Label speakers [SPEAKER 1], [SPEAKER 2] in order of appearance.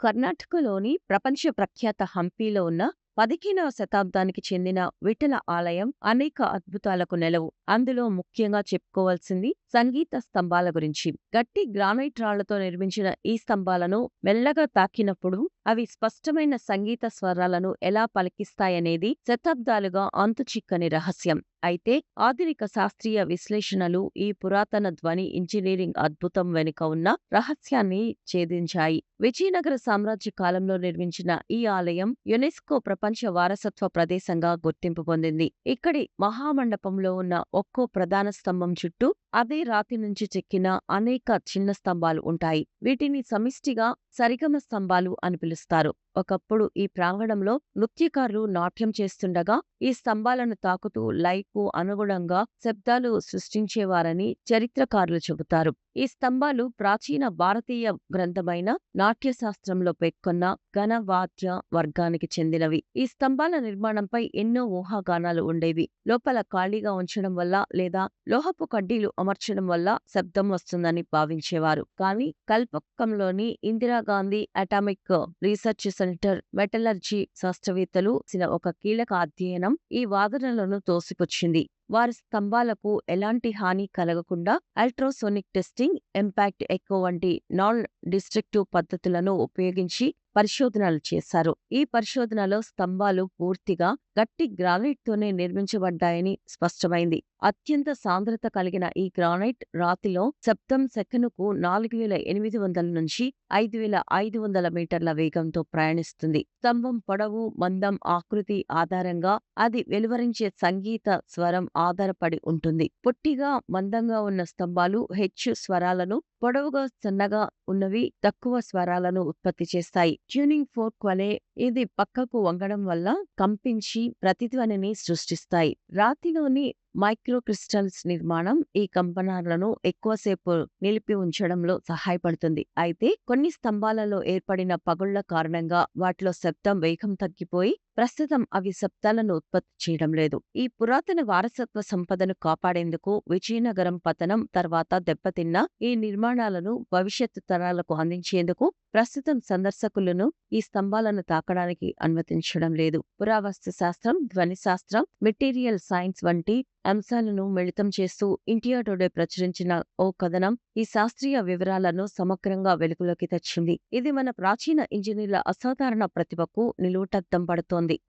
[SPEAKER 1] కర్ణాటకలోని ప్రపంచ ప్రఖ్యాత హంపీలో ఉన్న 15వ శతాబ్దానికి చెందిన విఠల ఆలయం అనేక అద్భుతాలకు నెలవు. అందులో ముఖ్యంగా చెప్పుకోవాల్సింది సంగీత స్తంభాల గురించి. గట్టి గ్రానైట్ రాళ్లతో నిర్మించిన ఈ స్తంభాలను మెల్లగా తాకినప్పుడు అవి స్పష్టమైన సంగీత స్వరాలను ఎలా పలికిస్తాయనేది శతాబ్దాలుగా అంతుచిక్కని రహస్యం. అయితే ఆధునిక శాస్త్రీయ విశ్లేషణలు ఈ పురాతన ధ్వని ఇంజనీరింగ్ అద్భుతం వెనుక ఉన్న రహస్యాన్ని ఛేదించాయి. విజయనగర సామ్రాజ్య కాలంలో నిర్మించిన ఈ ఆలయం యునెస్కో ప్రపంచ వారసత్వ ప్రదేశంగా గుర్తింపు పొందింది. ఇక్కడి మహామండపంలో ఉన్న ఒక్కో ప్రధాన స్తంభం చుట్టూ అదే రాతి నుంచి చెక్కిన అనేక చిన్న స్తంభాలు ఉంటాయి. వీటిని సమిష్టిగా సరిగమ స్తంభాలు అని పిలుస్తారు. ఒకప్పుడు ఈ ప్రాంగణంలో నృత్యకారులు నాట్యం చేస్తుండగా ఈ స్తంభాలను తాకుతూ లైకు అనుగుణంగా శబ్దాలు సృష్టించేవారని చరిత్రకారులు చెబుతారు. ఈ స్తంభాలు ప్రాచీన భారతీయ గ్రంథమైన నాట్యశాస్త్రంలో పేర్కొన్న ఘనవాద్య వర్గానికి చెందినవి. ఈ స్తంభాల నిర్మాణంపై ఎన్నో ఊహాగానాలు ఉండేవి. లోపల ఖాళీగా ఉంచడం వల్ల లేదా లోహపు కడ్డీలు అమర్చడం వల్ల శబ్దం వస్తుందని భావించేవారు. కానీ కల్పక్కంలోని Indira Gandhi atomic research centre metallurgy శాస్త్రవేత్తలు చేసిన ఒక కీలక అధ్యయనం ఈ వాదనలను తోసిపుచ్చింది. వారి స్తంభాలకు ఎలాంటి హాని కలగకుండా అల్ట్రాసోనిక్ టెస్టింగ్, ఇంపాక్ట్ ఎకో వంటి నాన్ డిస్ట్రక్టివ్ పద్ధతులను ఉపయోగించి పరిశోధనలు చేశారు. ఈ పరిశోధనలో స్తంభాలు పూర్తిగా గట్టి గ్రానైట్ తోనే నిర్మించబడ్డాయని స్పష్టమైంది. అత్యంత సాంద్రత కలిగిన ఈ గ్రానైట్ రాతిలో శబ్దం సెకనుకు 4800 నుంచి 5500 మీటర్ల వేగంతో ప్రయాణిస్తుంది. స్తంభం పొడవు, మందం, ఆకృతి ఆధారంగా అది వెలువరించే సంగీత స్వరం ఆధారపడి ఉంటుంది. పొట్టిగా, మందంగా ఉన్న స్తంభాలు హెచ్చు స్వరాలను, పొడవుగా, సన్నగా ఉన్నవి తక్కువ స్వరాలను ఉత్పత్తి చేస్తాయి. ట్యూనింగ్ ఫోర్క్ వలె ఇది పక్కకు వంగడం వల్ల కంపించి ప్రతిధ్వనిని సృష్టిస్తాయి. రాతిలోని మైక్రోక్రిస్టల్స్ నిర్మాణం ఈ కంపనాలను ఎక్కువసేపు నిలిపి ఉంచడంలో సహాయపడుతుంది. అయితే కొన్ని స్తంభాలలో ఏర్పడిన పగుళ్ల కారణంగా వాటిలో శబ్దం వేగం తగ్గిపోయి ప్రస్తుతం అవి శబ్దాలను ఉత్పత్తి చేయడం లేదు. ఈ పురాతన వారసత్వ సంపదను కాపాడేందుకు విజయనగరం పతనం తర్వాత దెబ్బతిన్న ఈ నిర్మాణాలను భవిష్యత్తు తరాలకు అందించేందుకు ప్రస్తుతం సందర్శకులను ఈ స్తంభాలను తాకడానికి అనుమతించడం లేదు. పురావస్తు శాస్త్రం, ధ్వని శాస్త్రం, మెటీరియల్ సైన్స్ వంటి అంశాలను మిళితం చేస్తూ ఇండియా టుడే ప్రచురించిన ఓ కథనం ఈ శాస్త్రీయ వివరాలను సమగ్రంగా వెలుగులోకి తెచ్చింది. ఇది మన ప్రాచీన ఇంజనీర్ల అసాధారణ ప్రతిభకు నిలువుటద్దం పడుతోంది.